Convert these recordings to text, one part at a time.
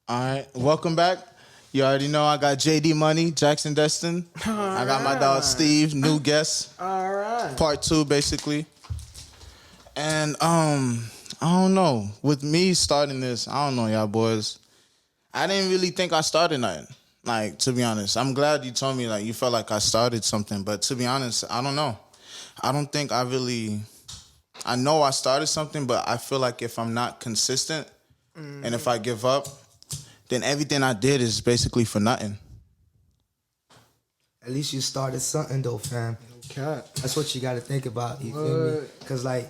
All right, welcome back. You already know I got JD Money, Jackson Destine. I got my dog Steve, new guest. All right. Part 2, basically. And I don't know. With me starting this, I don't know, y'all boys. I didn't really think I started nothing. Like, to be honest, I'm glad you told me like you felt like I started something. But to be honest, I don't know. I don't think I really. I know I started something, but I feel like if I'm not consistent and if I give up, then everything I did is basically for nothing. At least you started something though, fam. Okay. That's what you got to think about. You feel me? Because like,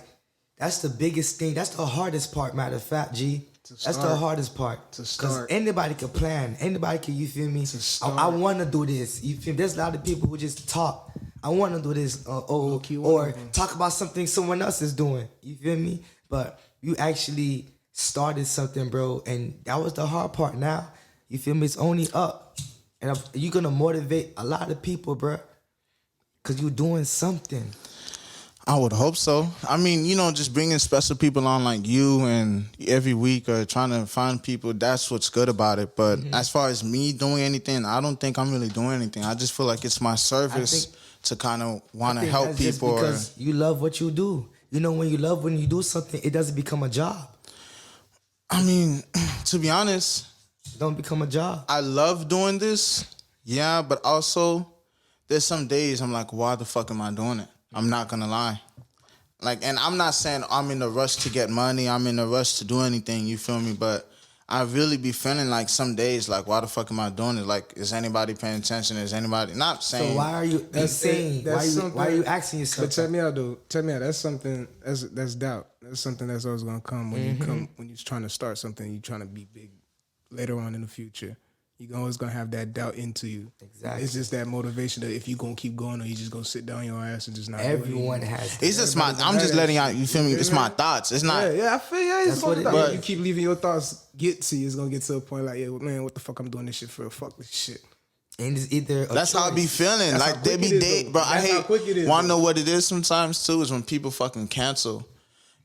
that's the biggest thing. That's the hardest part. Matter of fact, G. That's the hardest part. To start. Because anybody can plan. Anybody can. You feel me? I want to do this. You feel me? There's a lot of people who just talk. I want to do this, or talk about something someone else is doing. You feel me? But you actually started something, bro, and that was the hard part. Now, you feel me? It's only up, and you're gonna motivate a lot of people, bro, because you're doing something. I would hope so. I mean, just bringing special people on like you and every week or trying to find people, that's what's good about it. But as far as me doing anything, I don't think I'm really doing anything. I just feel like it's my service to kind of want to help that's people. Just because you love what you do. When you do something, it doesn't become a job. I mean, to be honest, It don't become a job. I love doing this, yeah, but also there's some days I'm like, why the fuck am I doing it? I'm not gonna lie. Like, and I'm not saying I'm in a rush to get money, I'm in a rush to do anything, you feel me? But I really be feeling like some days, like, why the fuck am I doing it? Like, is anybody paying attention? Is anybody not saying? So why are you insane? Why are you asking yourself? But tell me out though. Tell me out. That's something. That's doubt. That's something that's always gonna come when you're trying to start something. You're trying to be big later on in the future. You're always gonna have that doubt into you. Exactly. It's just that motivation that if you gonna keep going or you just gonna sit down your ass and just not. Everyone has. It's just I'm just letting out. You feel me? It's my thoughts. It's not. Yeah, I feel yeah. It's what it but is. you keep leaving your thoughts get to you. It's gonna get to a point like, yeah, man, what the fuck I'm doing this shit for? Fuck this shit. And it's either that's how I be feeling. That's like they be dead, bro. I hate. Wanna know what it is sometimes too? Is when people fucking cancel,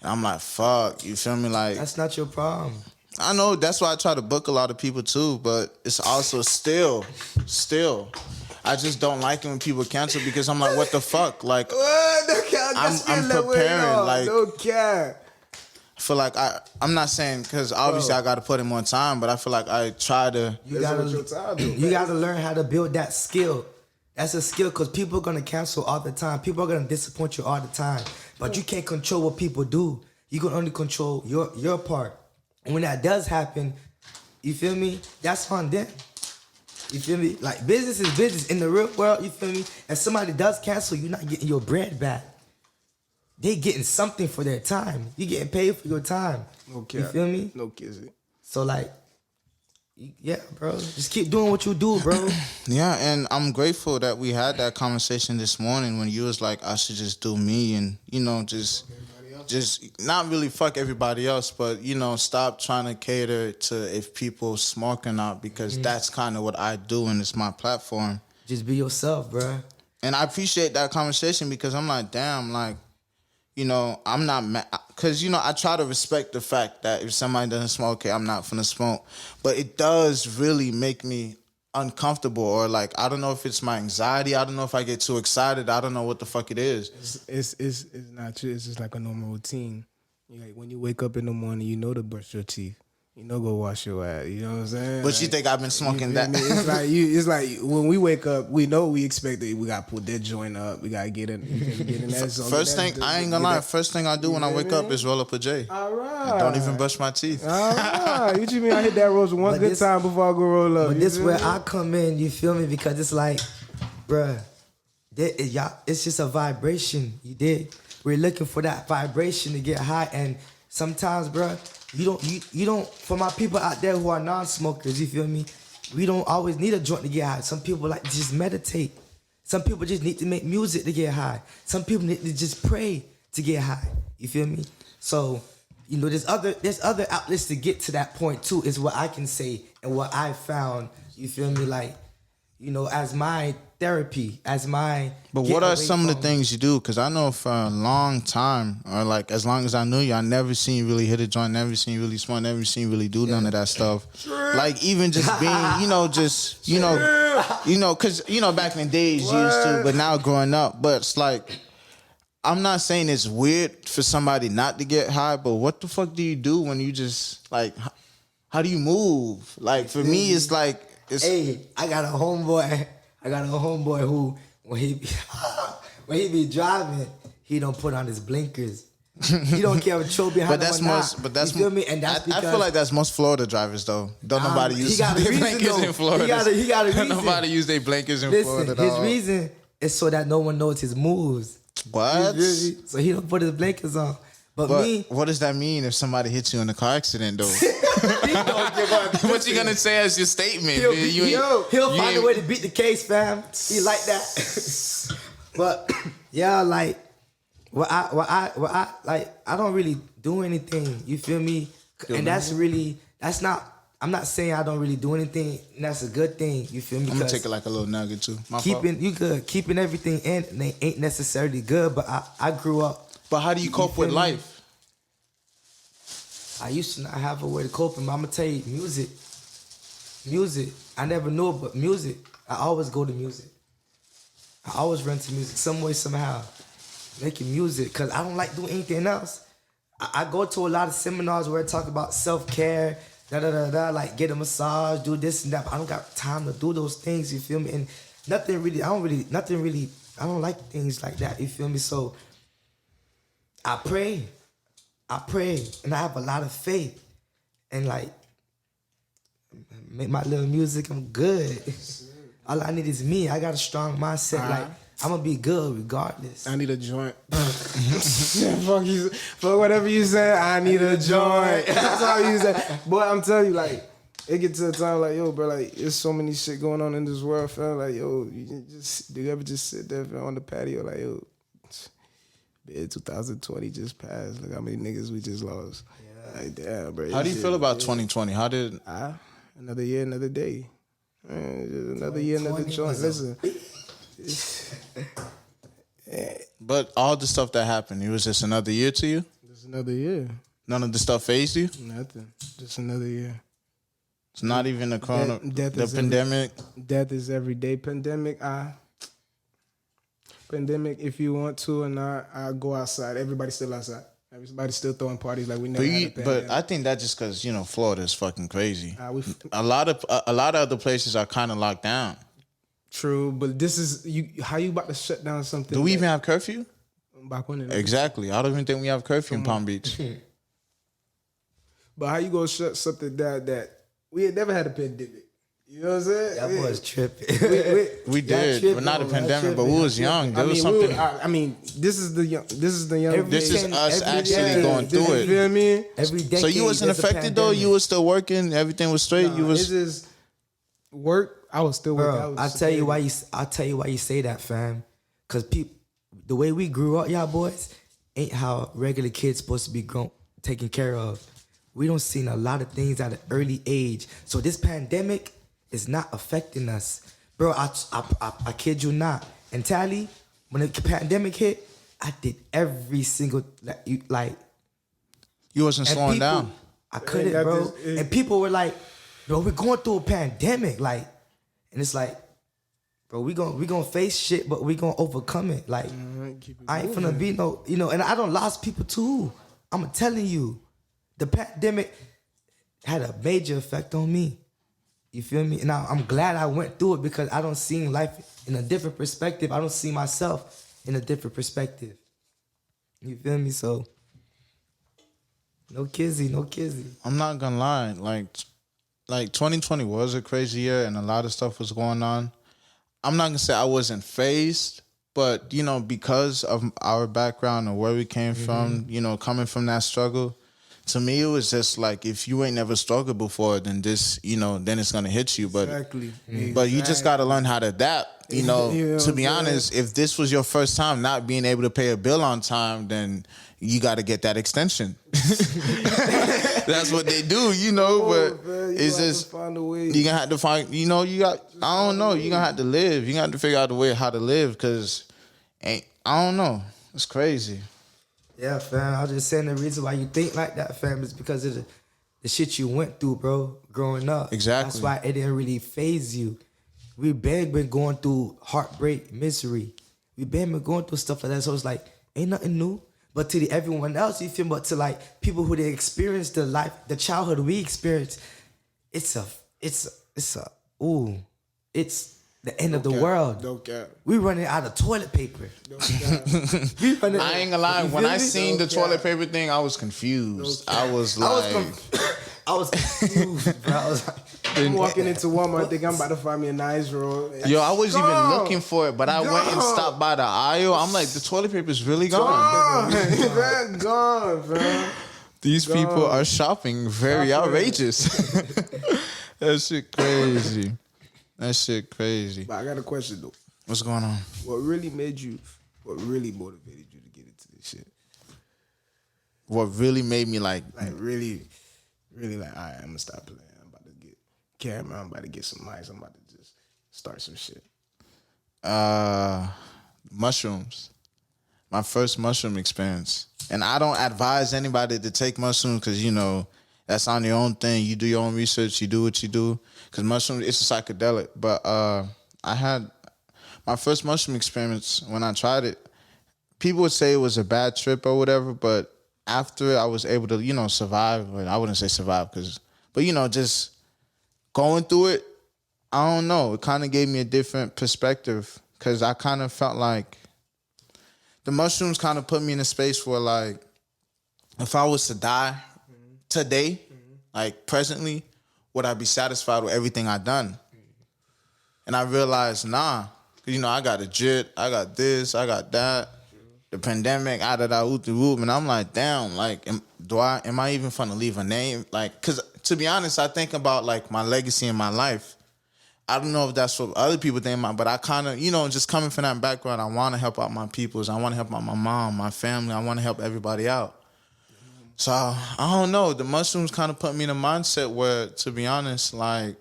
and I'm like, fuck. You feel me? Like that's not your problem. I know that's why I try to book a lot of people too, but it's also still. I just don't like it when people cancel because I'm like, what the fuck? Like, I'm preparing. Like, don't care. I feel like I'm not saying because obviously I got to put in more time, but I feel like I try to. You gotta learn how to build that skill. That's a skill because people are gonna cancel all the time. People are gonna disappoint you all the time, but you can't control what people do. You can only control your part. And when that does happen, you feel me? That's on them. You feel me? Like, business is business. In the real world, you feel me? If somebody does cancel, you're not getting your bread back. They getting something for their time. You getting paid for your time. Okay. You feel me? No kizzy. So, like, yeah, bro. Just keep doing what you do, bro. Yeah, and I'm grateful that we had that conversation this morning when you was like, I should just do me and, just not really fuck everybody else, but, stop trying to cater to if people smoke or not because that's kind of what I do and it's my platform. Just be yourself, bro. And I appreciate that conversation because I'm like, damn, like, I'm not mad. Because, I try to respect the fact that if somebody doesn't smoke, okay, I'm not finna smoke. But it does really make me uncomfortable or like, I don't know if it's my anxiety. I don't know if I get too excited. I don't know what the fuck it is. It's not true. It's just like a normal routine. Like when you wake up in the morning, to brush your teeth. Go wash your ass. You know what I'm saying? But you think I've been smoking that? It's like when we wake up, we know we expect that we gotta put that joint up. We gotta get in that zone. First thing, I ain't gonna lie. First thing I do when I wake up is roll up a J. All right. I don't even brush my teeth. All right. You just mean I hit that roast one good time before I go roll up? But this where I come in. You feel me? Because it's like, bruh, it's just a vibration. You dig? We're looking for that vibration to get high, and sometimes, bruh. You don't, for my people out there who are non-smokers, you feel me? We don't always need a joint to get high. Some people like to just meditate. Some people just need to make music to get high. Some people need to just pray to get high. You feel me? So, there's other outlets to get to that point too, is what I can say and what I found. You feel me? Like, as my therapy, as my. But get what are away some of the from- things you do? Because I know for a long time, or like as long as I knew you, I never seen you really hit a joint, never seen you really smoke, never seen you really do none of that stuff. Like even just being, because back in the days you used to, but now growing up, but it's like. I'm not saying it's weird for somebody not to get high, but what the fuck do you do when you just like? How do you move? Like for me, it's like it's. Hey, I got a homeboy who when he be driving, he don't put on his blinkers. He don't care if Joe behind But him that's or not. most. But that's you feel me? And that's I because feel like that's most Florida drivers though. Don't nobody he use got a their reason, blankets though. in Florida. He got a reason. Don't nobody use their blankets in Florida. Listen, his dog. reason is so that no one knows his moves. What? So he don't put his blinkers on. But me, what does that mean if somebody hits you in a car accident though? he don't give up. What you gonna say as your statement? He'll, man? he'll find a way to beat the case, fam. He like that. But yeah, like I don't really do anything. You feel me? And that's not. I'm not saying I don't really do anything. And that's a good thing. You feel me? I'm gonna take it like a little nugget too. My fault. Keeping everything in they ain't necessarily good. But I grew up. But how do you cope with feel me? life? I used to not have a way to cope, but I'm gonna tell you, music. I never knew it, but music. I always go to music. I always run to music some way, somehow. Making music, because I don't like doing anything else. I go to a lot of seminars where I talk about self-care, like get a massage, do this and that. But I don't got time to do those things, you feel me? And I don't like things like that, you feel me? So I pray, and I have a lot of faith. And like, make my little music, I'm good. All I need is me. I got a strong mindset. Like, I'm gonna be good regardless. I need a joint. Fuck you. Fuck whatever you say, I need a joint. That's all you say. Boy, I'm telling you, like, it gets to a time like, yo, bro, like, there's so many shit going on in this world, fam. Like, yo, do you ever just sit there fam, on the patio, like, yo, 2020 just passed. Look how many niggas we just lost. Yeah. Like, damn, bro. How do you feel about 2020? How did? Another year, another day. Man, just another year, another joint. Listen. But all the stuff that happened, it was just another year to you? Just another year. None of the stuff phased you? Nothing. Just another year. It's not even the corona, the pandemic. Death is every day. Pandemic, if you want to, and I go outside. Everybody's still outside. Everybody's still throwing parties like we never had a pandemic. But I think that's just because Florida is fucking crazy. A lot of other places are kind of locked down. True, but this is how you about to shut down something? Do we even have curfew? Back when Exactly. I don't even think we have curfew in Palm Beach. But how you gonna shut something down that we had never had a pandemic? You know what I'm saying? That boy's tripping. We did, but not a pandemic. But we was young. There was something. This is the young. This is us actually going through it. You feel me? Every decade, So you wasn't affected though. You was still working. Everything was straight. Nah, you was. It's just work. I was still working. Bro, I'll tell you why you say that, fam. Cause the way we grew up, y'all boys, ain't how regular kids supposed to be taken care of. We don't seen a lot of things at an early age. So this pandemic is not affecting us. Bro, I kid you not. And Tally, when the pandemic hit, I did every single, like. You wasn't slowing down. I couldn't, bro. And people were like, bro, we're going through a pandemic. Like, and it's like, bro, we gonna face shit, but we gonna overcome it. Like, I ain't finna be no, and I done lost people too. I'm telling you, the pandemic had a major effect on me. You feel me? And I'm glad I went through it because I don't see life in a different perspective. I don't see myself in a different perspective. You feel me? So, no kizzy. I'm not gonna lie, like 2020 was a crazy year and a lot of stuff was going on. I'm not gonna say I wasn't phased, but because of our background and where we came from, coming from that struggle, to me it was just like if you ain't never struggled before, then this, then it's gonna hit you. But Exactly. but you just gotta learn how to adapt. To be honest, if this was your first time not being able to pay a bill on time, then you gotta get that extension. That's what they do, you know. But man, it's just find a way. you gonna have to find. You know, you got. I don't know. You gonna have to live. You gonna have to figure out a way how to live, cause I don't know. It's crazy. Yeah, fam. I was just saying the reason why you think like that, fam, is because of the shit you went through, bro, growing up. Exactly. That's why it didn't really phase you. We been going through heartbreak, misery. We been going through stuff like that. So it's like, ain't nothing new. But to everyone else, you feel, but to like people who they experience the life, the childhood we experienced, it's the end of the world. No cap. We running out of toilet paper. No cap. I ain't gonna lie. When I seen the Okay. toilet paper thing, I was confused. I was like, I was confused, bro. I was like, I'm walking into Walmart, think I'm about to find me a nice roll. yo, I wasn't even Gone. looking for it, but I went and Gone. stopped by the aisle. I'm like, the toilet paper is really gone. Gone, gone, fam. These people are shopping very Shopping. outrageous. That shit crazy. That shit crazy. But I got a question though. What's going on? What really motivated you to get into this shit? What really made me like, Like really like, all right, I'm gonna stop playing. I'm about to get camera. I'm about to get some mics. I'm about to just start some shit. mushrooms. My first mushroom experience. And I don't advise anybody to take mushrooms because, you know, that's on your own thing. You do your own research. You do what you do. Because mushrooms, it's a psychedelic. But I had my first mushroom experience when I tried it. People would say it was a bad trip or whatever, but after I was able to, you know, survive. Well, I wouldn't say survive but, you know, just going through it, I don't know. It kind of gave me a different perspective because I kind of felt like the mushrooms kind of put me in a space where, like, if I was to die today, like presently, would I be satisfied with everything I've done? And I realized, nah. You know, I got a jit, I got this, I got that. The pandemic, and I'm like, damn, like, am I even finna leave a name? Like, cause to be honest, I think about like my legacy in my life. I don't know if that's what other people think about, but I kind of, you know, just coming from that background, I want to help out my peoples. I want to help out my mom, my family. I want to help everybody out. So I don't know. The mushrooms kind of put me in a mindset where, to be honest, like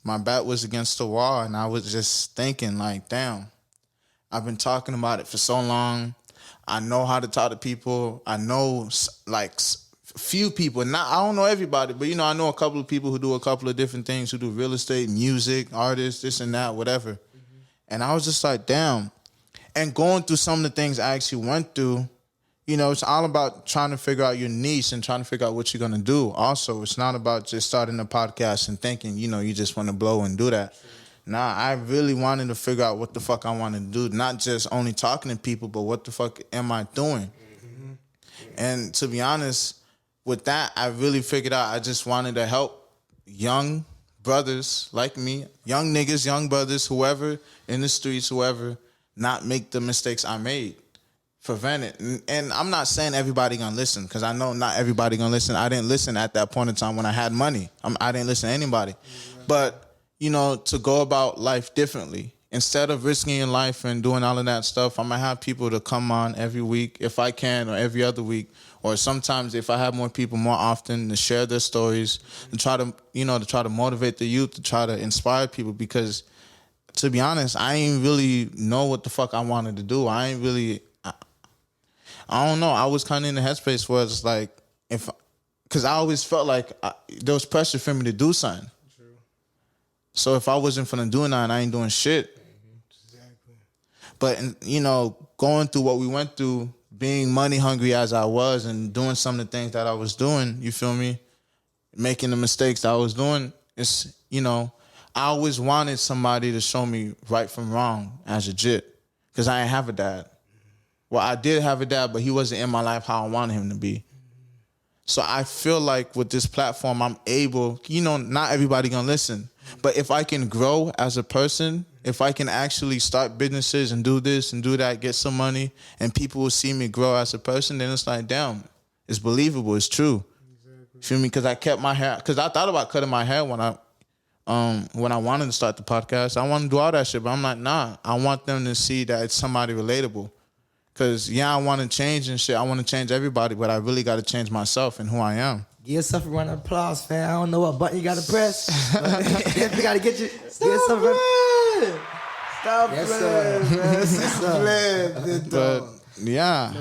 my back was against the wall, and I was just thinking, like, damn, I've been talking about it for so long. I know how to talk to people. I know like few people. I don't know everybody, but you know, I know a couple of people who do a couple of different things, who do real estate, music, artists, this and that, whatever. Mm-hmm. And I was just like, damn. And going through some of the things I actually went through, you know, it's all about trying to figure out your niche and trying to figure out what you're gonna do. Also, it's not about just starting a podcast and thinking, you know, you just want to blow and do that. Sure. Nah, I really wanted to figure out what the fuck I wanted to do. Not just only talking to people, but what the fuck am I doing? Mm-hmm. And to be honest, with that, I really figured out I just wanted to help young brothers like me, young niggas, young brothers, whoever in the streets, whoever, not make the mistakes I made. Prevent it. And I'm not saying everybody gonna listen, because I know not everybody gonna listen. I didn't listen at that point in time when I had money. I didn't listen to anybody. Mm-hmm. But you know, to go about life differently. Instead of risking your life and doing all of that stuff, I'm going to have people to come on every week if I can, or every other week. Or sometimes if I have more people more often, to share their stories and try to, you know, to try to motivate the youth, to try to inspire people. Because to be honest, I ain't really know what the fuck I wanted to do. I don't know. I was kind of in the headspace where it's like, because I always felt like there was pressure for me to do something. So if I wasn't finna do nothing, I ain't doing shit. Exactly. But, you know, going through what we went through, being money hungry as I was and doing some of the things that I was doing, you feel me? Making the mistakes that I was doing, it's, you know, I always wanted somebody to show me right from wrong as a jit, because I didn't have a dad. Well, I did have a dad, but he wasn't in my life how I wanted him to be. So I feel like with this platform, I'm able, you know, not everybody gonna listen. But if I can grow as a person, if I can actually start businesses and do this and do that, get some money, and people will see me grow as a person, then it's like, damn, it's believable, it's true. Exactly. Feel me? Because I kept my hair, because I thought about cutting my hair when I wanted to start the podcast. I want to do all that shit, but I'm like, nah, I want them to see that it's somebody relatable. Because, yeah, I want to change and shit. I want to change everybody, but I really got to change myself and who I am. Give yourself a round of applause, fam. I don't know what button you gotta press. You gotta get your. Stop playing. Stop playing. But yeah,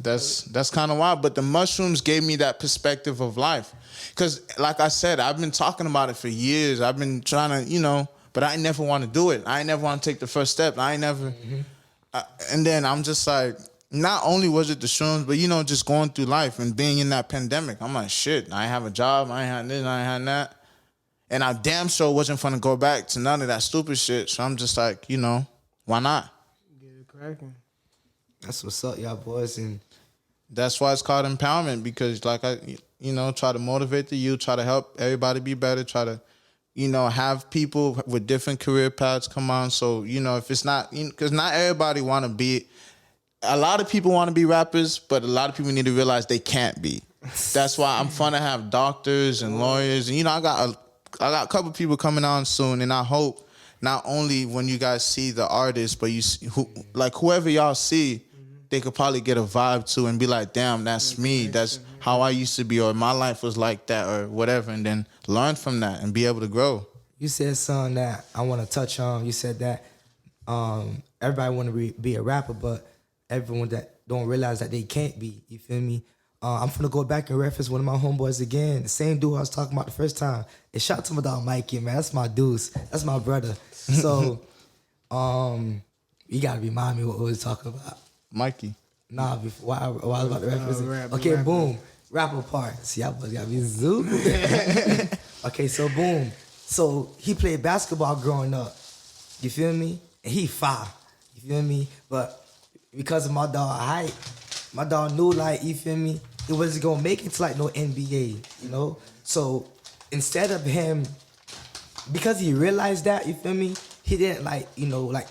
that's kind of wild. But the mushrooms gave me that perspective of life. Cause like I said, I've been talking about it for years. I've been trying to, but I never want to do it. I never want to take the first step. I never. And then I'm just like, not only was it the shrooms, but just going through life and being in that pandemic. I'm like, shit, I ain't have a job, I ain't had this, I ain't had that. And I damn sure wasn't finna go back to none of that stupid shit. So I'm just like, why not? Get it cracking. That's what's up, y'all boys. And that's why it's called empowerment, because like I try to motivate the youth, try to help everybody be better, try to have people with different career paths come on. So, if it's not, because not everybody want to be, a lot of people want to be rappers, but a lot of people need to realize they can't be. That's why I'm fun to have doctors and lawyers. And, I got a couple people coming on soon, and I hope not only when you guys see the artist, but you see whoever y'all see, they could probably get a vibe to and be like, damn, that's me. That's how I used to be, or my life was like that, or whatever, and then learn from that and be able to grow. You said something that I want to touch on. You said that everybody want to be a rapper, but everyone that don't realize that they can't be. You feel me? I'm finna go back and reference one of my homeboys again. The same dude I was talking about the first time. And shout out to my dog Mikey, man. That's my dudes. That's my brother. So, you gotta remind me what we was talking about. Mikey. Nah, before while I was about to reference. Okay, boom. Rapper part. See, I was gotta be zoo. Okay, so boom. So he played basketball growing up. You feel me? And he fire. You feel me? But because of my dog height, my dog knew, you feel me, he wasn't gonna make it to no NBA, So instead of him, because he realized that, you feel me, he didn't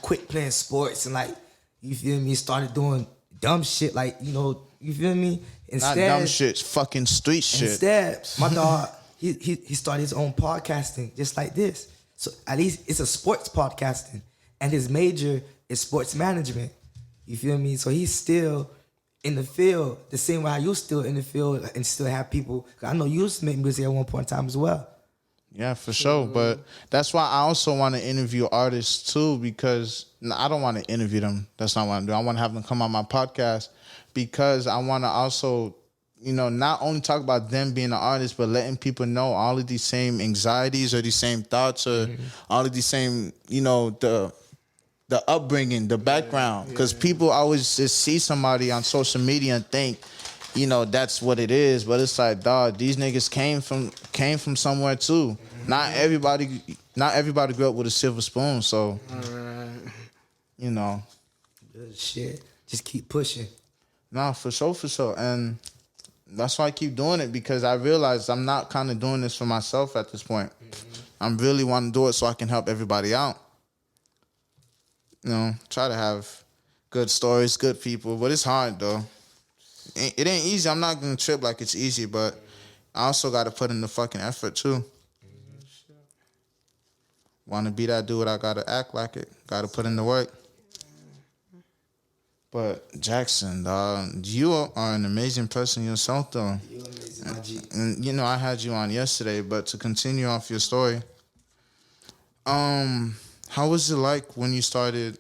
quit playing sports and you feel me, started doing dumb shit you feel me? Instead, not dumb shit, fucking street shit. Instead, my dog, he started his own podcasting just like this. So at least it's a sports podcasting, and his major is sports management. You feel me? So he's still in the field the same way how you still in the field and still have people. I know you used to make music at one point in time as well. Yeah, for sure. But that's why I also want to interview artists too, because I don't want to interview them. That's not what I'm doing. I want to have them come on my podcast because I want to also, not only talk about them being an artist, but letting people know all of these same anxieties or these same thoughts or all of these same, the upbringing, the background, because people always just see somebody on social media and think, that's what it is. But it's like, dog, these niggas came from somewhere too. Not everybody grew up with a silver spoon. So, Good shit. Just keep pushing. Nah, for sure. And that's why I keep doing it, because I realize I'm not kind of doing this for myself at this point. I'm really wanting to do it so I can help everybody out. Try to have good stories, good people, but it's hard though. It ain't easy. I'm not gonna trip like it's easy, but I also got to put in the fucking effort too. Want to be that dude, I gotta act like it. Got to put in the work. But Jackson, dog, you are an amazing person yourself, though. You're amazing, and I had you on yesterday, but to continue off your story, how was it like when you started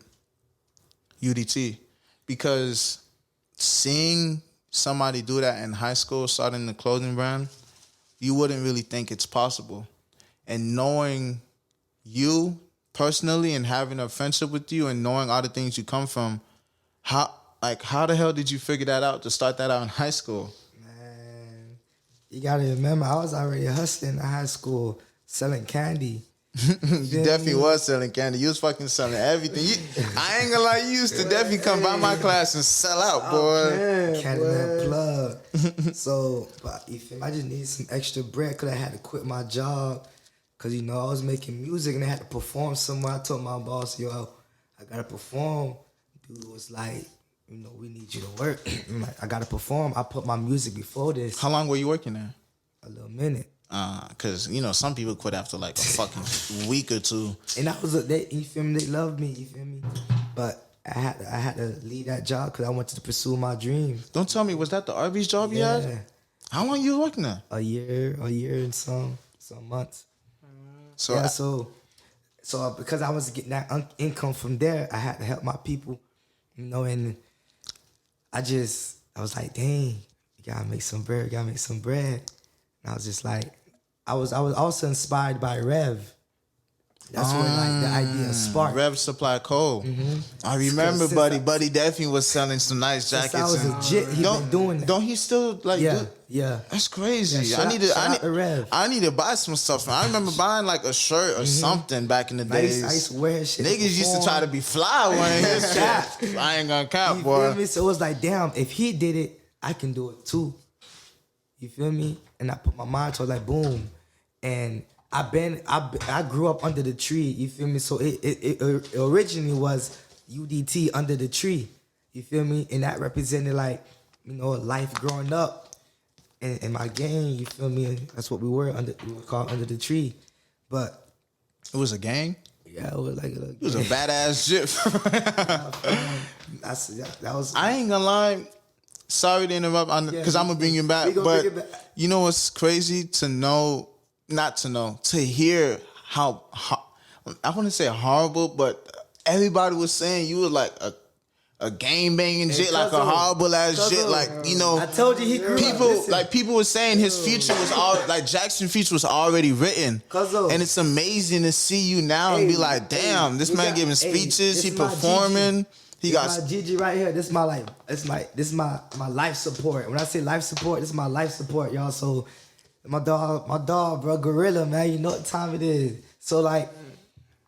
UDT? Because seeing somebody do that in high school, starting the clothing brand, you wouldn't really think it's possible. And knowing you personally and having a friendship with you and knowing all the things you come from, how the hell did you figure that out to start that out in high school? Man, you gotta remember, I was already hustling in high school, selling candy. You definitely was selling candy. You was fucking selling everything. I ain't gonna lie, you used to definitely come by my class and sell out, boy. Candyman plug. So, but I just needed some extra bread because I had to quit my job because, I was making music and I had to perform somewhere. I told my boss, yo, I gotta perform. Dude was like, we need you to work. I'm like, I gotta perform. I put my music before this. How long were you working there? A little minute. Cause some people quit after like a fucking week or two. And that was you feel me? They loved me, you feel me? But I had to leave that job because I wanted to pursue my dreams. Don't tell me, was that the Arby's job you had? How long you was working there? A year and some months. So Yeah, so because I was getting that income from there, I had to help my people, you know, and I was like, dang, you gotta make some bread, And I was just like, I was also inspired by Rev. That's where like the idea sparked. Rev Supply Co. Mm-hmm. I remember Buddy definitely was selling some nice jackets. Since I was a jit, he been doing that. Don't he still like Yeah. That's crazy. Yeah, I need to buy some stuff. I remember buying like a shirt or something back in the days. I used to wear shit. Niggas used to try to be fly wearing his shit. I ain't gonna cap, You boy. feel me? So it was like, damn, if he did it, I can do it too. You feel me? And I put my mind to it, like, boom. And I grew up under the tree. You feel me? So it originally was UDT under the tree. You feel me? And that represented like, you know, life growing up. In my gang, you feel me? That's what we were called under the tree. But It was a gang? yeah, it was like It was a badass shit. that was. I ain't gonna lie. Sorry to interrupt, because I'm gonna bring you back. we gonna But bring it back. you know what's crazy to hear how I wouldn't say horrible, but everybody was saying you were like a gang banging shit, like a horrible ass shit, like, you know. I told you he grew up. People were saying his future was all like Jackson's future was already written, and it's amazing to see you now and be like, damn, this man giving speeches, he performing. He got my Gigi right here. This is my life. This is my life support. When I say life support, this is my life support, y'all. So my dog, bro, Gorilla, man. You know what time it is. So like,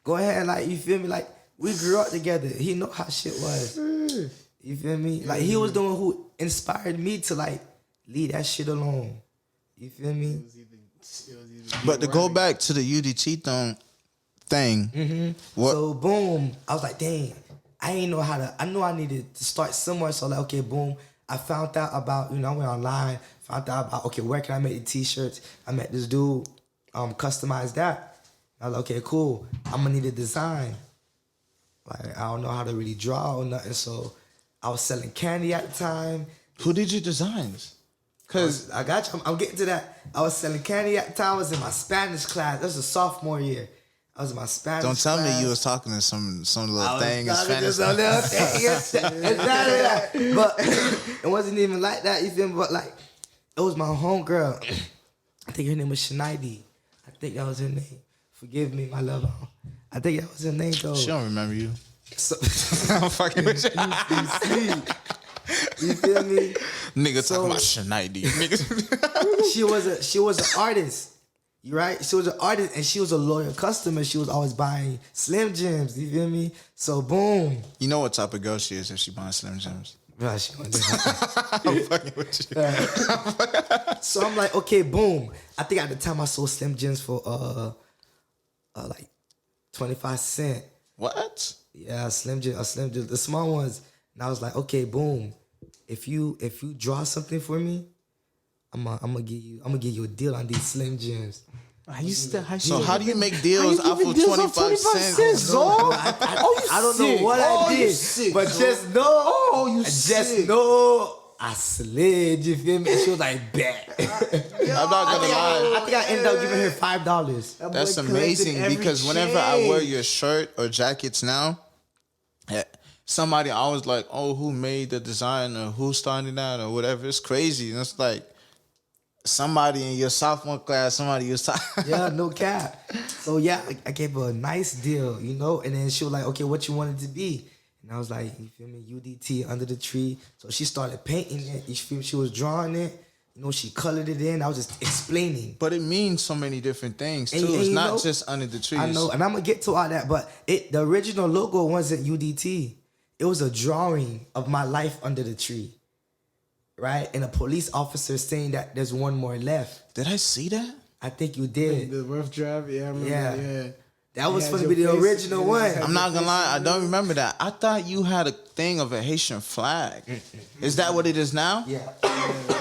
go ahead, like, you feel me? Like, we grew up together. He know how shit was. You feel me? Like, he was the one who inspired me to like leave that shit alone. You feel me? But to go back to the UDT thing, what? So boom, I was like, dang, I ain't know how to. I knew I needed to start somewhere. So like, okay, boom. I found out about, you know, I went online, found out about, okay, where can I make the t-shirts? I met this dude, customized that. I was like, okay, cool. I'm gonna need a design. Like, I don't know how to really draw or nothing. So I was selling candy at the time. Who did your designs? Cause I got you. I'm getting to that. I was selling candy at the time. I was in my Spanish class. That was a sophomore year. I was in my Spanish don't tell class. me you was talking to some little thing in Spanish. Some little thing. But it wasn't even like that. You feel me? But like, it was my homegirl. I think her name was Shanaidi. I think that was her name. Forgive me, my love. I think that was her name though. She don't remember you. So, I'm fucking with you. you feel me? Nigga talking about Shanaidi. She was an artist. You right? She was an artist and she was a loyal customer. She was always buying Slim Jims. You feel me? So boom. You know what type of girl she is if she buying Slim Jims. Bro, she wasn't I'm fucking with you. So I'm like, okay, boom. I think at the time I sold Slim Jims for like 25 cents. What? Yeah, Slim Jim, the small ones. And I was like, okay, boom. If you draw something for me, I'm gonna give you a deal on these Slim Jims. So how do you make deals off of 25 cents? I don't know what I did, but just know, just know I slid. You feel me? And she was like, bet. I'm not gonna lie. I think I ended up giving her $5. That's amazing because whenever I wear your shirt or jackets now, somebody always like, oh, who made the design or who started that or whatever. It's crazy. And it's like somebody in your sophomore class, somebody you saw. Yeah, no cap. So yeah, I gave her a nice deal, you know, and then she was like, okay, what you want it to be? And I was like, you feel me, UDT under the tree. So she started painting it. You feel me? She was drawing it. You know, she colored it in. I was just explaining. But it means so many different things too. And it's you not know, just under the trees. I know, and I'm gonna get to all that, but the original logo wasn't UDT. It was a drawing of my life under the tree, right? And a police officer saying that there's one more left. Did I see that? I think you did. The rough draft, yeah, I remember. Yeah. That was supposed to be the original one. I'm not gonna lie, I don't remember that. I thought you had a thing of a Haitian flag. Is that what it is now? Yeah.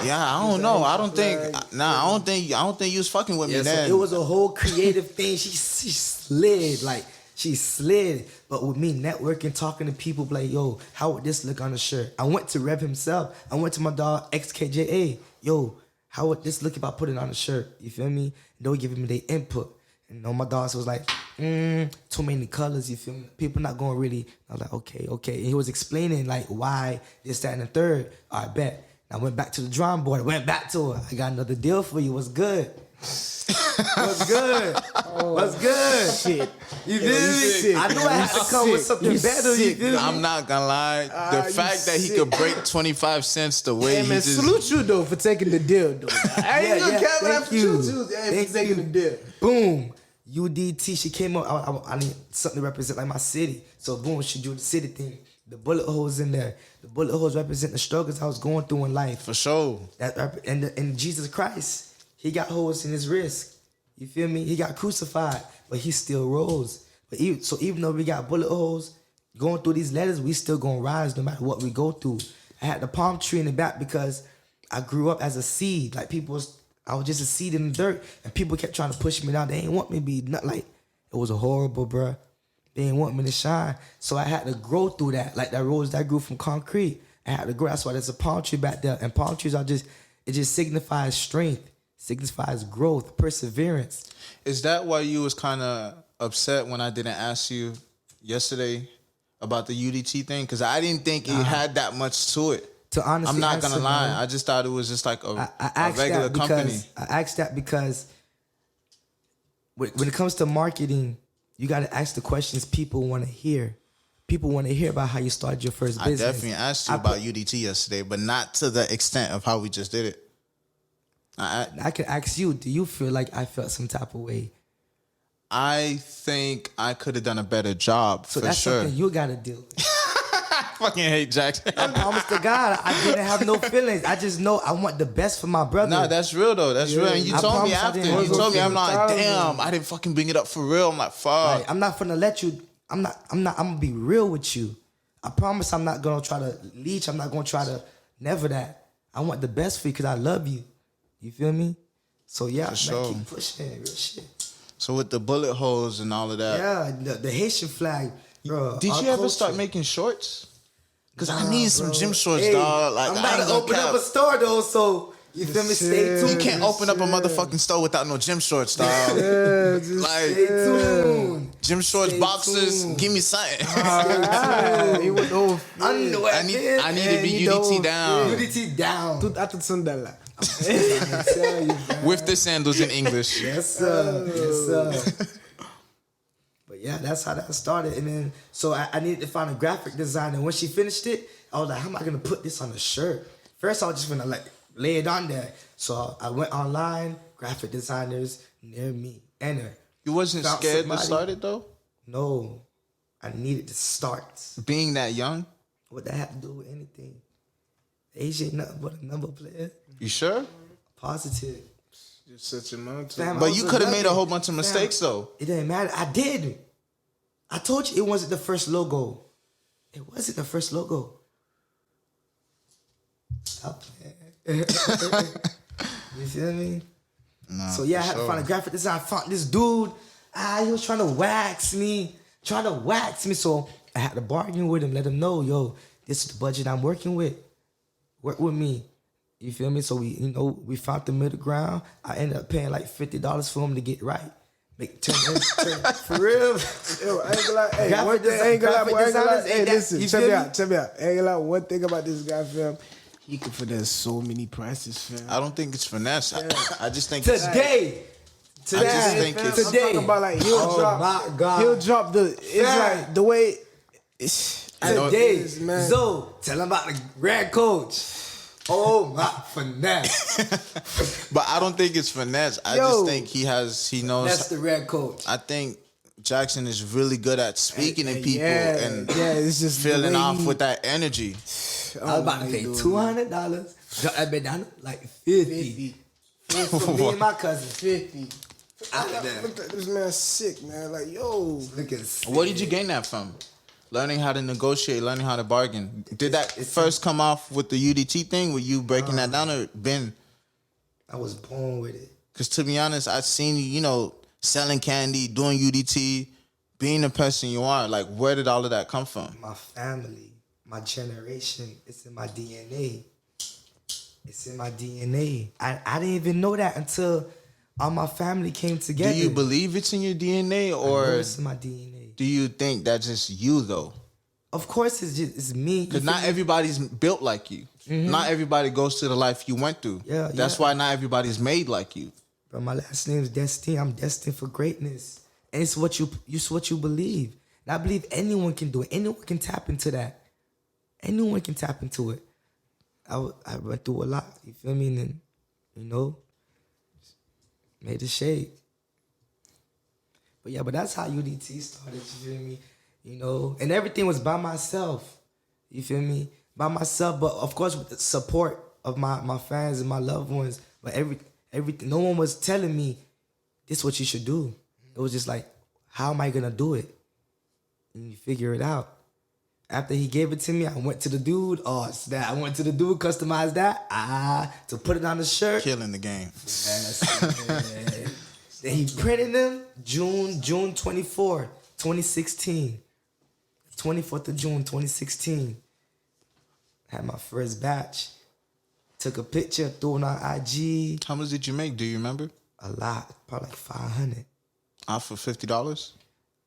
Yeah, I don't know. I don't think. Nah, I don't think you was fucking with me then. So it was a whole creative thing. She slid, like she slid. But with me networking, talking to people, like, yo, how would this look on a shirt? I went to Rev himself. I went to my dog XKJA. Yo, how would this look if I put it on a shirt? You feel me? They were giving me their input. And my dogs was like, too many colors, you feel me? People not going really. I was like, okay. And he was explaining like why this, that, and the third. All right, bet. I went back to the drawing board. I went back to it. I got another deal for you. What's good? What's good? What's good? Shit. You feel me? I knew I had to come with something better. You feel me? I'm not gonna lie. The fact that he could break 25 cents the way Hey, he man, just... salute you, though, for taking the deal, though. I ain't gonna cap it up for you. Hey, for taking the deal. Boom. UDT, she came up. I need something to represent like my city. So boom, she do the city thing. The bullet holes in there. The bullet holes represent the struggles I was going through in life. For sure. And Jesus Christ, he got holes in his wrist. You feel me? He got crucified, but he still rose. So even though we got bullet holes going through these letters, we still gonna rise no matter what we go through. I had the palm tree in the back because I grew up as a seed. Like I was just a seed in the dirt, and people kept trying to push me down. They ain't want me to be not like it was a horrible, bruh. They ain't want me to shine, so I had to grow through that. Like that rose that grew from concrete, I had to grow. That's why there's a palm tree back there, and palm trees it just signifies strength, signifies growth, perseverance. Is that why you was kind of upset when I didn't ask you yesterday about the UDT thing? Because I didn't think it had that much to it. To honestly, I'm not gonna answer, lie. man, I just thought it was just like a asked regular that company. I asked that because when it comes to marketing, you got to ask the questions people want to hear. People want to hear about how you started your first business. I definitely asked you about UDT yesterday, but not to the extent of how we just did it. I could ask you, do you feel like I felt some type of way? I think I could have done a better job, So for that's sure. something you got to deal with. I fucking hate Jackson. I promise to God, I didn't have no feelings. I just know I want the best for my brother. Nah, that's real though. That's real. And you I told me promise I after. didn't You have told me, no I'm like, feelings. damn, I didn't fucking bring it up for real. I'm like, fuck. Like, I'm not gonna let you. I'm gonna be real with you. I promise I'm not gonna try to leech. I'm not gonna try to never that. I want the best for you because I love you. You feel me? So yeah, man, sure. keep pushing real shit. So with the bullet holes and all of that. Yeah, the Haitian flag, bro. Did our you ever culture. start making shorts? Because I Nah, need some bro. gym shorts, Hey, dog. Like, I'm I about ain't to gonna open cap. up a store though, so you feel me? Stay tuned. You can't open up a motherfucking store without no gym shorts, dog. Yeah, just Stay tuned. Gym shorts, Stay boxers, tuned. give me something. he went over. Underwear. I need to be you UDT know, down. UDT down. Tout à tout sandala. I'm telling you, man. With the sandals in English. Yes, sir. Yes, sir. But yeah, that's how that started. And then, so I needed to find a graphic designer. When she finished it, I was like, how am I going to put this on a shirt? First, I was just going to like lay it on there. So I went online, graphic designers near me. Enter. You wasn't Found scared somebody. to start it, though? No, I needed to start. Being that young? What that had to do with anything? Age ain't nothing but a number player. You sure? Positive. Just such a mountain. Fam, I But was you could have made a 11. whole bunch of mistakes, though. It didn't matter. I did. I told you it wasn't the first logo. It wasn't the first logo. Stop playing. You feel me? Nah, So yeah, I for had to sure. find a graphic designer. I found this dude. He was trying to wax me. So I had to bargain with him, let him know, yo, this is the budget I'm working with. Work with me. You feel me? So we found the middle ground. I ended up paying like $50 for him to get right. Turn for real. Yo, I ain't gonna lie. Hey, Graphic one thing, I ain't gonna lie, graphic boy, I ain't gonna lie. designers Hey, ain't that- listen, you check feel me me? out. I ain't gonna lie. One thing about this guy, fam, he can finesse so many prices, fam. I don't think it's finesse. I just think Today. I just think Fam, it's... I'm talking about like Oh my God. he'll drop the. It's Fam. like the way. It's know- Today, Yes, man. Zoe, tell him about the red coach. Oh my finesse. But I don't think it's finesse. I Yo. just think he knows... That's the red coach. I think Jackson is really good at speaking to people yeah, and it's just the feeling way off he- with that energy. I was about to pay $200. Drop that bit down like 50. For me and my cousin. 50. Out of there. Look at this man sick, man. Like, yo. Look at this. Where did you gain that from? Learning how to negotiate, learning how to bargain. Did that first come off with the UDT thing? Were you breaking that down or been? I was born with it. Because to be honest, I've seen you, selling candy, doing UDT, being the person you are. Like, where did all of that come from? My family, my generation, it's in my DNA. It's in my DNA. I didn't even know that until all my family came together. Do you believe it's in your DNA, I know or it's in my DNA. do you think that's just you though? Of course, it's me. Because not everybody's built like you. Not everybody goes through the life you went through. Yeah, That's why not everybody's made like you. But my last name is Destine. I'm destined for greatness, and it's what you believe. And I believe anyone can do it. Anyone can tap into that. Anyone can tap into it. I went through a lot. You feel me? And then, made a shade. But yeah, but that's how UDT started. You feel me? And everything was by myself. You feel me? By myself, but of course with the support of my fans and my loved ones. But everything, no one was telling me, this is what you should do. It was just like, how am I gonna do it? And you figure it out. After he gave it to me, I went to the dude. Oh, it's that. I went to the dude, customized that. To put it on the shirt. Killing the game. Yes, then he printed them June 24, 2016. 24th of June, 2016. Had my first batch. Took a picture, threw it on IG. How much did you make? Do you remember? A lot, probably like 500. Off for $50?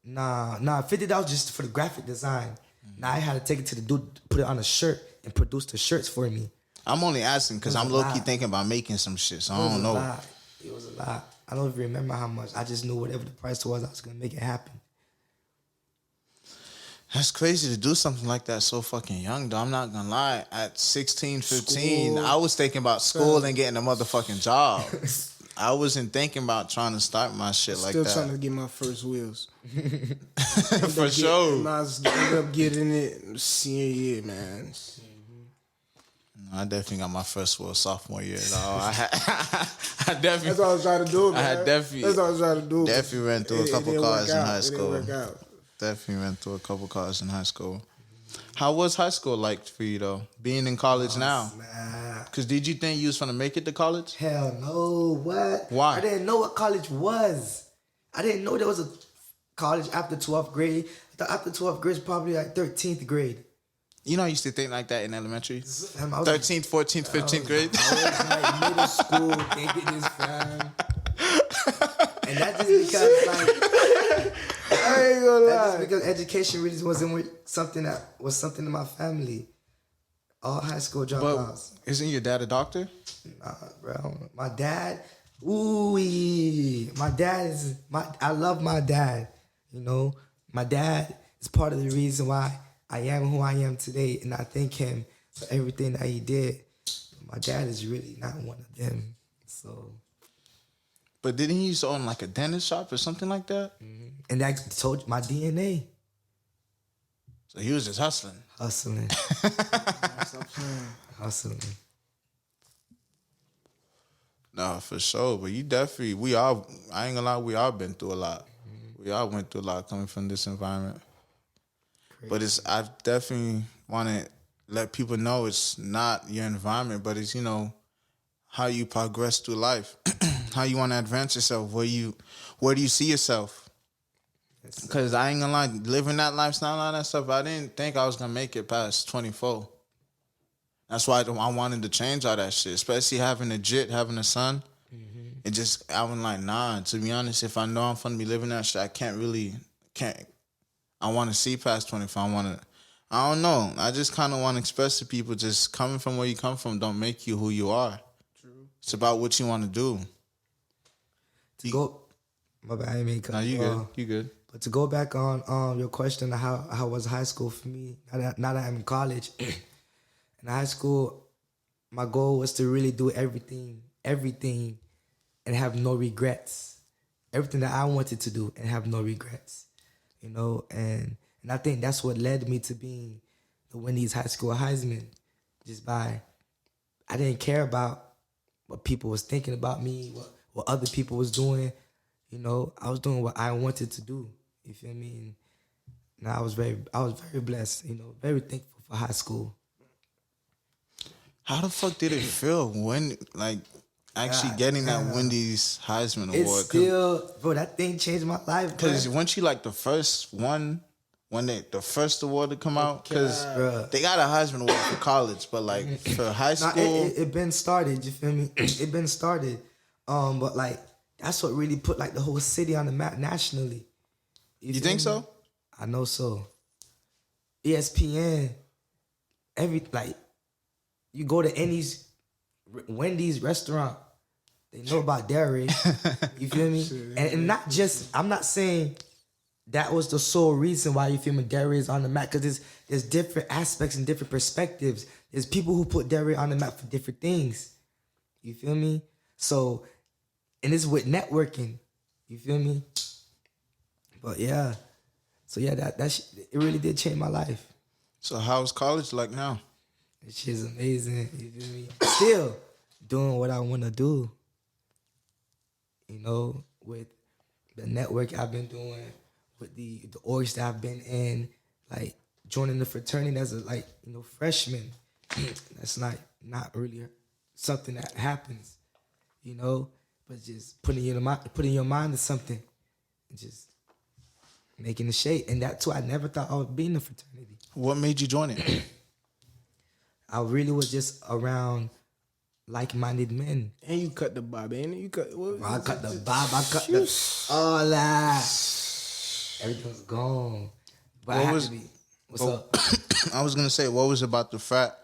Nah, $50 just for the graphic design. Now I had to take it to the dude, put it on a shirt, and produce the shirts for me. I'm only asking because I'm low-key thinking about making some shit, so I don't know. It was a lot. I don't even remember how much. I just knew whatever the price was, I was going to make it happen. That's crazy to do something like that so fucking young, though. I'm not gonna lie. At 16, 15, School. I was thinking about school and getting a motherfucking job. I wasn't thinking about trying to start my shit like Still that. trying to get my first wheels. For sure. I ended up getting it senior year, man. I definitely got my first wheel sophomore year. No, I definitely. That's all I was trying to do, man. I had definitely. That's all I was trying to do. Definitely ran through a couple cars in high school. It didn't work out. Definitely went through a couple cars in high school. How was high school like for you though? Being in college now? Nah. Cause did you think you was gonna make it to college? Hell no. What? Why? I didn't know what college was. I didn't know there was a college after 12th grade. I thought after 12th grade is probably like 13th grade. You know, I used to think like that in elementary. Fam, I was 13th, 14th, 15th grade. I was like middle school thinking this, fam. And that's just because like I ain't gonna that's lie. just because education really wasn't something in my family. All high school But dropouts. isn't your dad a doctor? Nah, bro. My dad, I love my dad. My dad is part of the reason why I am who I am today, and I thank him for everything that he did. My dad is really not one of them. So, But didn't he used to own like a dentist shop or something like that? and that told my DNA. So he was just hustling. Hustling. Hustling. No, for sure. But you definitely, I ain't gonna lie, we all been through a lot. We all went through a lot coming from this environment. Crazy. But I definitely want to let people know it's not your environment, but it's, how you progress through life, how you want to advance yourself, where do you see yourself? Because I ain't gonna lie, living that lifestyle, all that stuff, I didn't think I was gonna make it past 24. That's why I wanted to change all that shit, especially having a son. It just, I was like, nah, to be honest, if I know I'm gonna be living that shit, I can't. I want to see past 24. I don't know. I just kind of want to express to people, just coming from where you come from don't make you who you are. True. It's about what you want to do. My bad, I mean, No, you good. You good. But to go back on your question of how was high school for me, now that I'm in college, in high school, my goal was to really do everything, and have no regrets. Everything that I wanted to do and have no regrets, and I think that's what led me to being the Wendy's High School Heisman. I didn't care about what people was thinking about me, what other people was doing. I was doing what I wanted to do. You feel me? And I was very blessed. Very thankful for high school. How the fuck did it feel when, actually getting that Wendy's Heisman Award? It's still, bro, that thing changed my life. Because weren't you the first one when the first award to come out? Because Bruh. they got a Heisman Award for college, but like for high Nah, school, it been started. You feel me? It been started. But like that's what really put like the whole city on the map nationally. you feel think me? so? I know so. ESPN, like you go to any's Wendy's restaurant, they know about dairy. You feel me? And not just, I'm not saying that was the sole reason why you feel me dairy is on the map, because there's different aspects and different perspectives. There's people who put dairy on the map for different things. You feel me? So, and it's with networking. You feel me? But yeah. So yeah, it really did change my life. So how's college like now? This shit's amazing. You feel me? Still doing what I want to do. You know, with the network I've been doing, with the orgs that I've been in, like joining the fraternity as a freshman. That's not really something that happens, you know. But just putting your mind to something, and just making the shape. And that too, I never thought I would be in the fraternity. What made you join it? I really was just around like-minded men. And you cut the bob, ain't it? You cut. What, I cut the bob. I cut the all that. Everything's gone. But what's up? I was gonna say, what was about the frat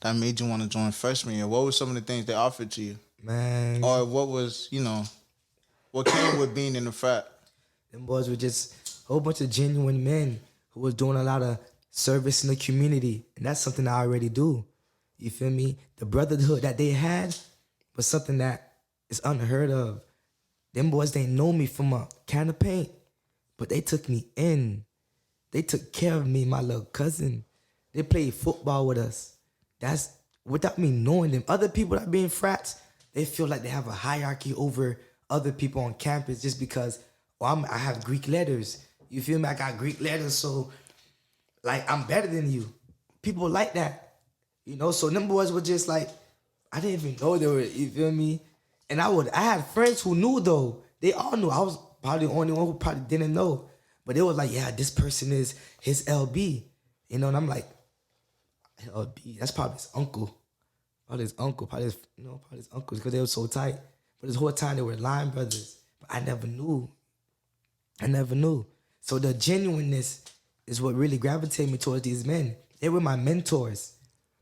that made you want to join freshman year? What were some of the things they offered to you, Man, or what was what came with being in the frat? them boys were just a whole bunch of genuine men who was doing a lot of service in the community. And that's something I already do. You feel me? The brotherhood that they had was something that is unheard of. Them boys, they know me from a can of paint, but they took me in. They took care of me, my little cousin. They played football with us. That's without me knowing them. Other people that be in frats, they feel like they have a hierarchy over other people on campus just because I have Greek letters. You feel me? I got Greek letters, so like I'm better than you. People like that, you know. So them boys were just like, I didn't even know they were. You feel me? And I had friends who knew though. They all knew. I was probably the only one who probably didn't know. But they was like, yeah, this person is his LB, you know. And I'm like, LB, that's probably his uncle. Probably his uncle, probably his uncles, because they were so tight. But this whole time they were line brothers. But I never knew. So the genuineness is what really gravitated me towards these men. They were my mentors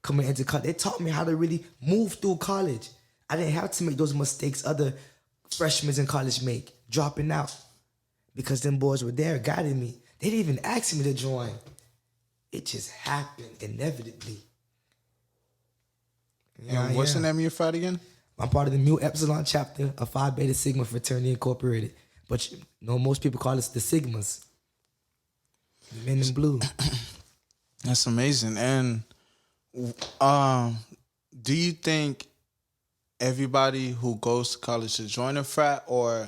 coming into college. They taught me how to really move through college. I didn't have to make those mistakes other freshmen in college make, dropping out. Because them boys were there guiding me. They didn't even ask me to join. It just happened inevitably. And what's the name of your frat again? I'm part of the Mu Epsilon chapter of Phi Beta Sigma Fraternity Incorporated. But most people call us the Sigmas. The men in blue. That's amazing. And do you think everybody who goes to college should join a frat, or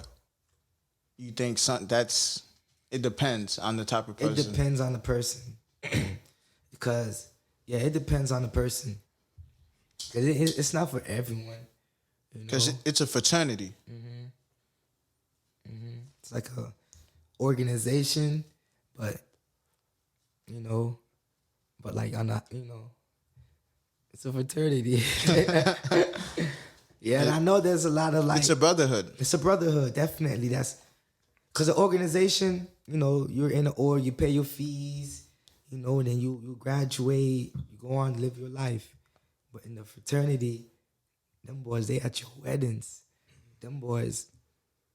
you think it depends on the type of person? It depends on the person. Because, yeah, it depends on the person. Because it's not for everyone. Because it's a fraternity. It's like a organization, but like on a, it's a fraternity. Yeah, and I know there's a lot of like. It's a brotherhood. It's a brotherhood, definitely. That's because the organization, you're in the org, you pay your fees, and then you graduate, you go on to live your life. But in the fraternity, them boys, they at your weddings. Them boys,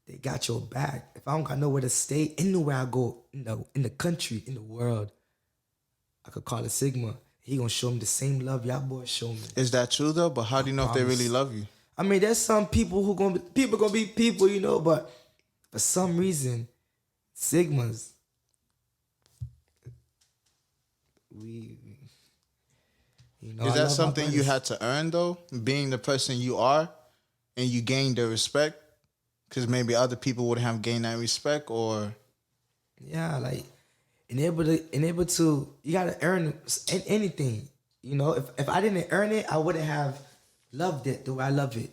they got your back. If I don't got nowhere to stay, anywhere I go, in the country, in the world, I could call it Sigma. He gonna show me the same love y'all boys show me. Is that true though? But how do you know if they really love you? I mean, there's some people who gonna be people, but for some reason, Sigmas, Is that something you had to earn though? Being the person you are, and you gained the respect? Because maybe other people wouldn't have gained that respect, or yeah, like able to, you gotta earn anything. If I didn't earn it, I wouldn't have loved it the way I love it.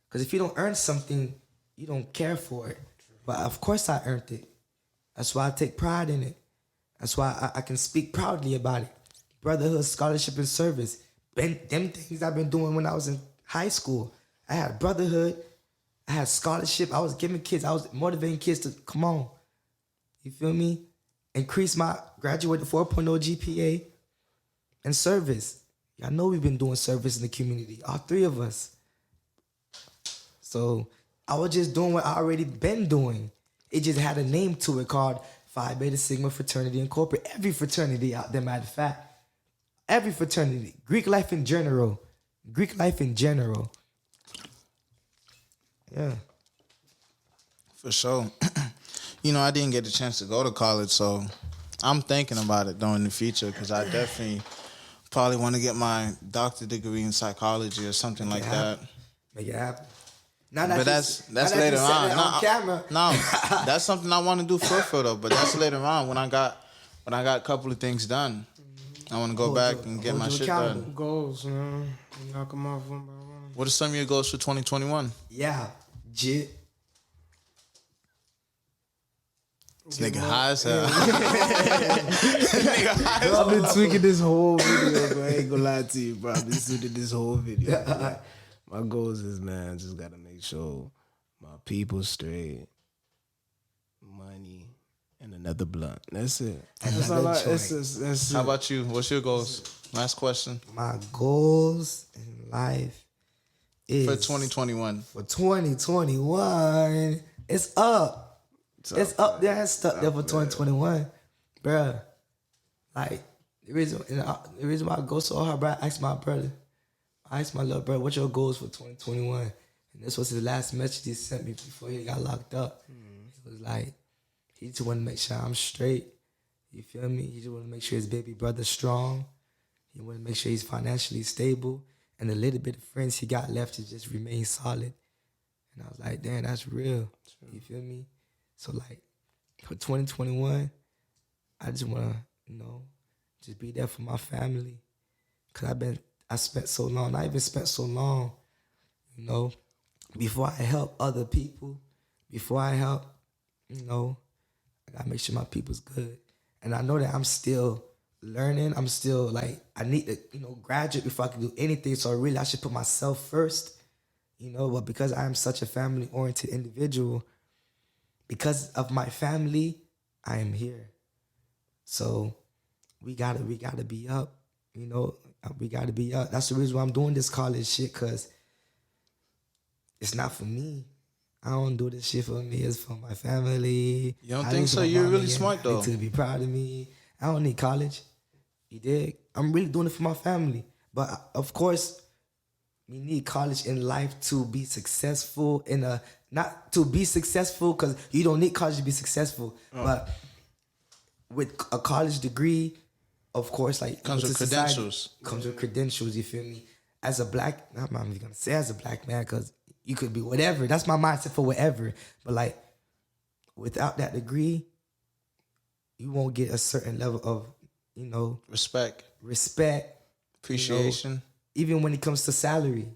Because if you don't earn something, you don't care for it. But of course I earned it. That's why I take pride in it. That's why I can speak proudly about it. Brotherhood, scholarship, and service. Them things I've been doing when I was in high school. I had brotherhood. I had scholarship. I was motivating kids to come on. You feel me? Increase my graduate to 4.0 GPA and service. Y'all know we've been doing service in the community, all three of us. So I was just doing what I already been doing. It just had a name to it called Phi Beta Sigma Fraternity Incorporated. Every fraternity out there, matter of fact. Every fraternity. Greek life in general. Yeah. For sure. I didn't get the chance to go to college, so I'm thinking about it though in the future because I definitely probably want to get my doctorate degree in psychology or something like that. Make it happen. But that's later on. Camera. No, that's something I want to do for though. But that's later on when I got a couple of things done. I want to go back and get my shit done. Goals, man. Knock them off one by one. What are some of your goals for 2021? Yeah, jit. This nigga high as hell. I've been tweaking this whole video, bro. I ain't gonna lie to you, bro. I've been tweaking this whole video. Bro. My goals is, man, just gotta make sure my people straight, money, and another blunt. That's it. That's all that's it. How about you? What's your goals? Last question. My goals in life is For 2021. For 2021, it's up. It's up there. It's stuck there for 2021, bruh. Like the reason why I go so hard, bro. I asked my little brother, "What's your goals for 2021?" And this was his last message he sent me before he got locked up. It was like he just wanted to make sure I'm straight. You feel me? He just wanted to make sure his baby brother's strong. He wanted to make sure he's financially stable, and the little bit of friends he got left to just remain solid. And I was like, damn, that's real. You feel me? So like for 2021, I just wanna, just be there for my family. Cause I spent so long, I even spent so long, before I help other people, before I help, I gotta make sure my people's good. And I know that I'm still learning. I'm still like, I need to, graduate before I can do anything. So really I should put myself first, but because I am such a family-oriented individual, because of my family, I am here. So we gotta be up, we gotta be up. That's the reason why I'm doing this college shit, cause it's not for me. I don't do this shit for me, it's for my family. You don't think so? You're really smart though. To be proud of me. I don't need college. You dig? I'm really doing it for my family. But of course, we need college in life to be successful not to be successful, because you don't need college to be successful. But with a college degree, of course, like comes with credentials. Comes with credentials, you feel me? As a black, I'm not even gonna say as a black man, because you could be whatever. That's my mindset for whatever. But like, without that degree, you won't get a certain level of, respect, appreciation. Even when it comes to salary,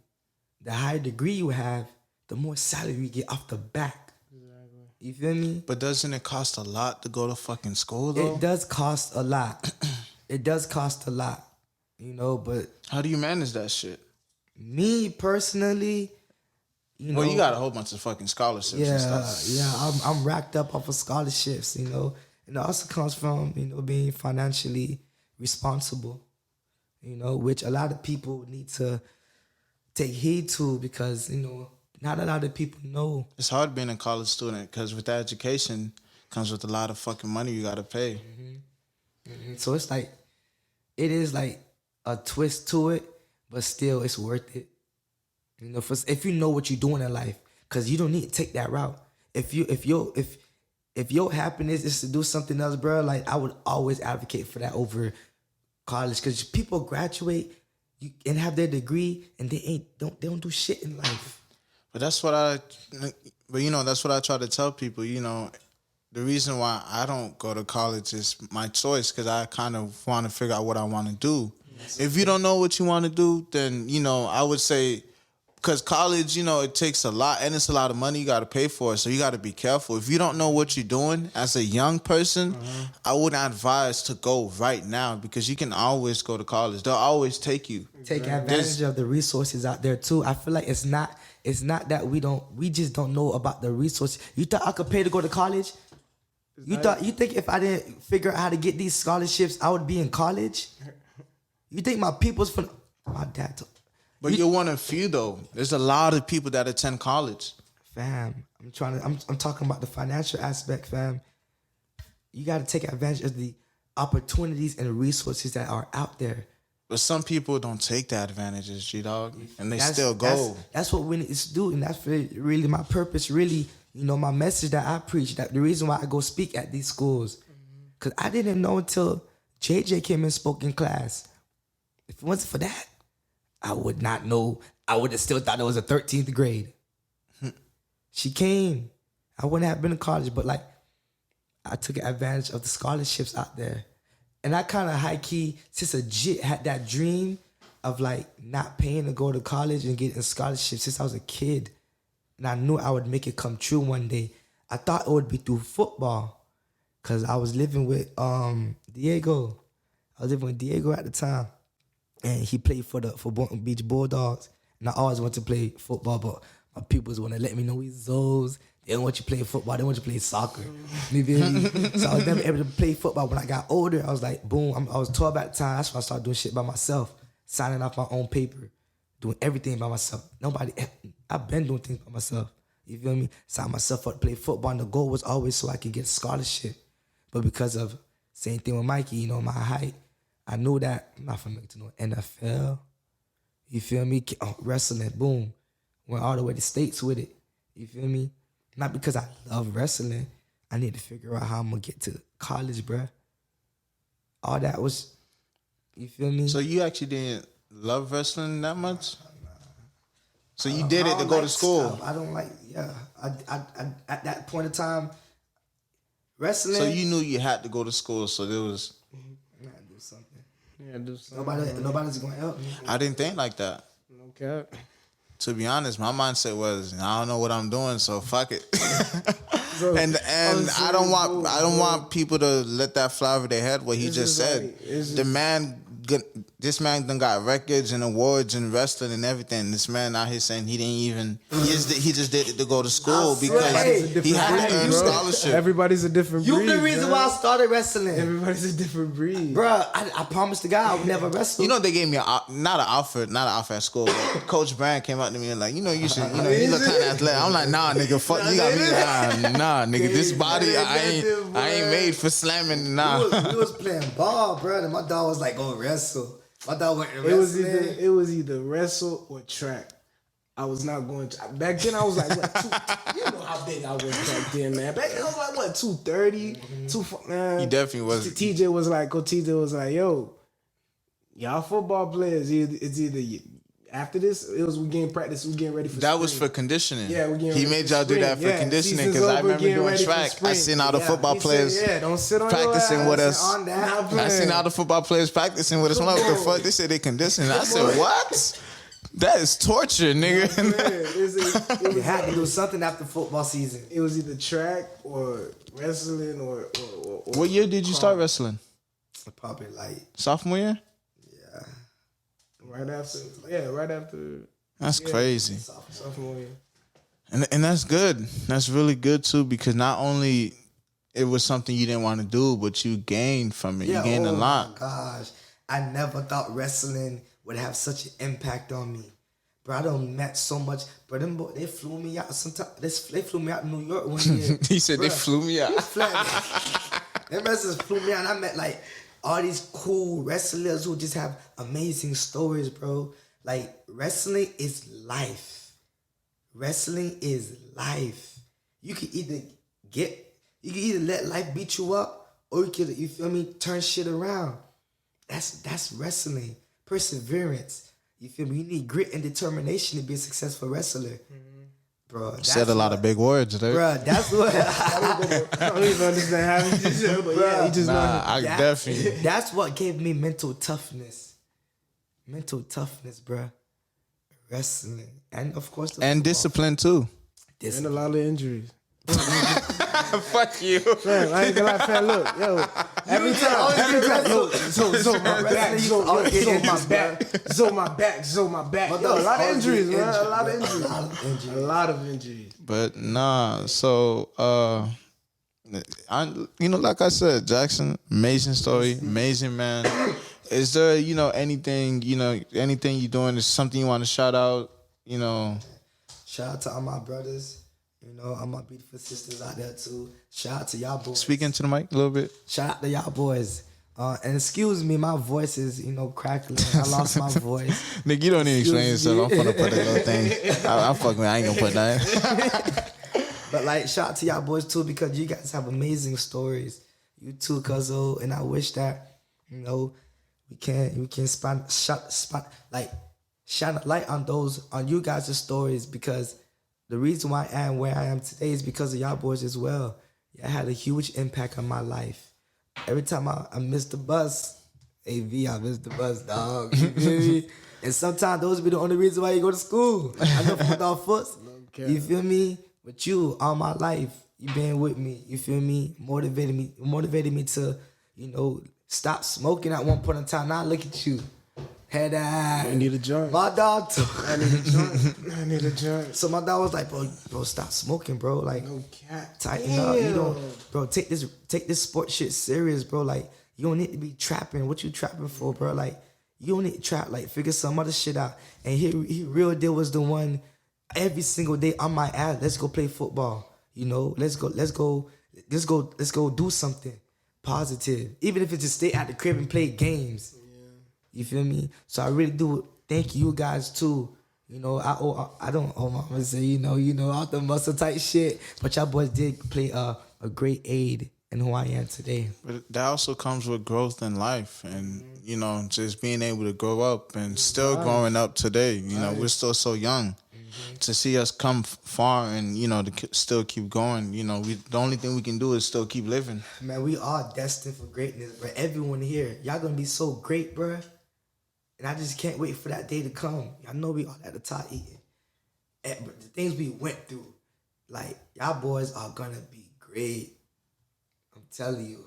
the higher degree you have, the more salary you get off the back. Exactly. You feel me? But doesn't it cost a lot to go to fucking school though? It does cost a lot. It does cost a lot. But how do you manage that shit? Me personally, well, you got a whole bunch of fucking scholarships and stuff. Yeah, I'm racked up off of scholarships, and it also comes from, being financially responsible, which a lot of people need to take heed to, because, not a lot of people know. It's hard being a college student, because with that education comes with a lot of fucking money you got to pay. So it's like, it is like a twist to it, but still it's worth it. If you know what you're doing in life, because you don't need to take that route. If your happiness is to do something else, bro, like I would always advocate for that over college, because people graduate and have their degree and they don't do shit in life. But that's what I try to tell people. The reason why I don't go to college is my choice, because I kind of want to figure out what I want to do. If you don't know what you want to do, then I would say Because college, you know, it takes a lot, and it's a lot of money you got to pay for it, so you got to be careful. If you don't know what you're doing as a young person, I wouldn't advise to go right now because you can always go to college. They'll always take you. Take advantage of the resources out there too. I feel like it's not that we just don't know about the resources. You thought I could pay to go to college? You think if I didn't figure out how to get these scholarships, I would be in college? You think my people's from my dad told, But you're one of few though. There's a lot of people that attend college. fam, I'm talking about the financial aspect, fam. You got to take advantage of the opportunities and resources that are out there. But some people don't take the advantages, G-Dog, and they still go. That's what we need to do, and that's really my purpose, really, you know, my message that I preach, that the reason why I go speak at these schools. Because I didn't know until JJ came and spoke in class. If it wasn't for that, I would not know. I would have still thought it was a 13th grade. She came. I wouldn't have been in college, but like, I took advantage of the scholarships out there. And I kind of high-key, since a jit had that dream of like not paying to go to college and getting scholarships since I was a kid. And I knew I would make it come true one day. I thought it would be through football because I was living with Diego. I was living with Diego at the time. And he played for Boynton Beach Bulldogs. And I always wanted to play football, but my peoples want to let me know he's Zoes. They don't want you playing football. They want you to play soccer. You feel me? So I was never able to play football. When I got older, I was like, boom. I was 12 at the time. That's when I started doing shit by myself. Signing off my own paper. Doing everything by myself. I've been doing things by myself. You feel me? Sign myself up to play football. And the goal was always so I could get a scholarship. But because of, same thing with Mikey, you know, my height, I knew that I'm not going to make it to no NFL. You feel me? Wrestling, boom. Went all the way to States with it. You feel me? Not because I love wrestling. I need to figure out how I'm going to get to college, bruh. All that was, you feel me? So you actually didn't love wrestling that much? So you did it to go to school? Stuff. I don't like, I at that point in time, wrestling. So you knew you had to go to school, so there was... I gotta do something. Yeah, do something. Nobody's going to help me. I didn't think like that. No cap. To be honest, my mindset was I don't know what I'm doing, so fuck it. and I don't want people to let that fly over their head. What he just said, this man done got records and awards and wrestling and everything. This man out here saying he just did it to go to school because he had to earn scholarship. Everybody's a different breed. You the reason why I started wrestling. Everybody's a different breed. Bruh, I promised to God I would never wrestle. You know they gave me not an offer at school. But Coach Brand came up to me and like, you look kind of athletic. I'm like, nah, nigga, fuck you got me. Nah, nigga, this body I ain't made for slamming. Nah. We was playing ball, bro, and my dog was like, go wrestle. My dog went to wrestling. It was either wrestle or track. I was not going to. Back then, I was like, what, you know how big I was back then, man. Back then, I was like, what, 230? Man. He definitely was. Coach TJ was like, yo, y'all football players, it's either after this, we getting practice, we getting ready for that spring. was for conditioning. Yeah, we getting He ready made for y'all do that for spring. conditioning Season's because I over, remember getting doing ready for track. spring. I seen all the football He players said, don't sit on practicing your with ass us. on that. I seen all the football players practicing with us. I'm like, what the fuck? They said they conditioning. I said, what? That is torture, nigga. You had to do something after football season. It was either track or wrestling or What year did you start wrestling? Probably like Sophomore year? right after. That's crazy. Sophomore year. And that's good. That's really good too because not only it was something you didn't want to do, but you gained from it. You gained a lot. Oh my gosh. I never thought wrestling would have such an impact on me. Bro, I done met so much. Bro, them boys, they flew me out sometime. They flew me out to New York one year. He said they flew me out. Them wrestlers flew me out and I met like all these cool wrestlers who just have amazing stories, bro. Like, wrestling is life. Wrestling is life. You can either let life beat you up or you can, you feel me, turn shit around. That's wrestling. Perseverance. You feel me? You need grit and determination to be a successful wrestler. Bro, said a lot of big words, dude. Bro, that's what I don't even understand how he just said, but yeah, he just definitely. That's what gave me mental toughness. Mental toughness, bro. wrestling, and of course, And football. discipline too. And a lot of injuries. Fuck you. Fam, I ain't gonna lie, fam. Look, yo, every time, yo, so my back, so my back. Yo, a lot of injuries, man. A lot of injuries. But nah, so like I said, Jackson, amazing story, amazing man. Is there, anything you're doing? Is something you want to shout out? Shout out to all my brothers. All my beautiful sisters out there too. Shout out to y'all boys. Speaking to the mic a little bit. Shout out to y'all boys. And excuse me, my voice is, crackling. I lost my voice. Nigga, you don't need to explain yourself. I'm gonna put that little thing. I'm fucking. I ain't gonna put that. But shout out to y'all boys too, because you guys have amazing stories. You too, cuzzo. And I wish that, we can shine a light on you guys' stories, because the reason why I am where I am today is because of y'all boys as well. Y'all had a huge impact on my life. Every time I miss the bus, AV, I miss the bus, dog. You feel me? And sometimes those be the only reason why you go to school. I know from our foots. You feel me? But you, all my life, you been with me. You feel me? Motivated me to, stop smoking at one point in time. Now look at you. Head out. I need a joint. My dog too. I need a joint. So my dog was like, bro, stop smoking, bro. Like, No cap. tighten up. Bro, take this sport shit serious, bro. Like, you don't need to be trapping. What you trapping for, bro? Like, you don't need to trap. Like, figure some other shit out. And he real deal was the one every single day on my ass. Let's go play football. Let's go do something positive. Even if it's just stay at the crib and play games. You feel me? So I really do thank you guys too. I don't owe mama say, all the muscle tight shit. But y'all boys did play a great aid in who I am today. But that also comes with growth in life, and just being able to grow up and still growing up today. We're still so young. To see us come far and to still keep going. The only thing we can do is still keep living. Man, we are destined for greatness, bro. Everyone here, y'all gonna be so great, bro. And I just can't wait for that day to come. I know we all at the top eating. But the things we went through, like, y'all boys are gonna be great. I'm telling you.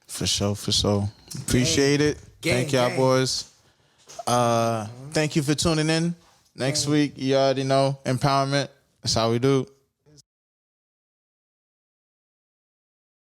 For sure. Appreciate it. Thank y'all boys. Thank you for tuning in. Next week, you already know, empowerment. That's how we do.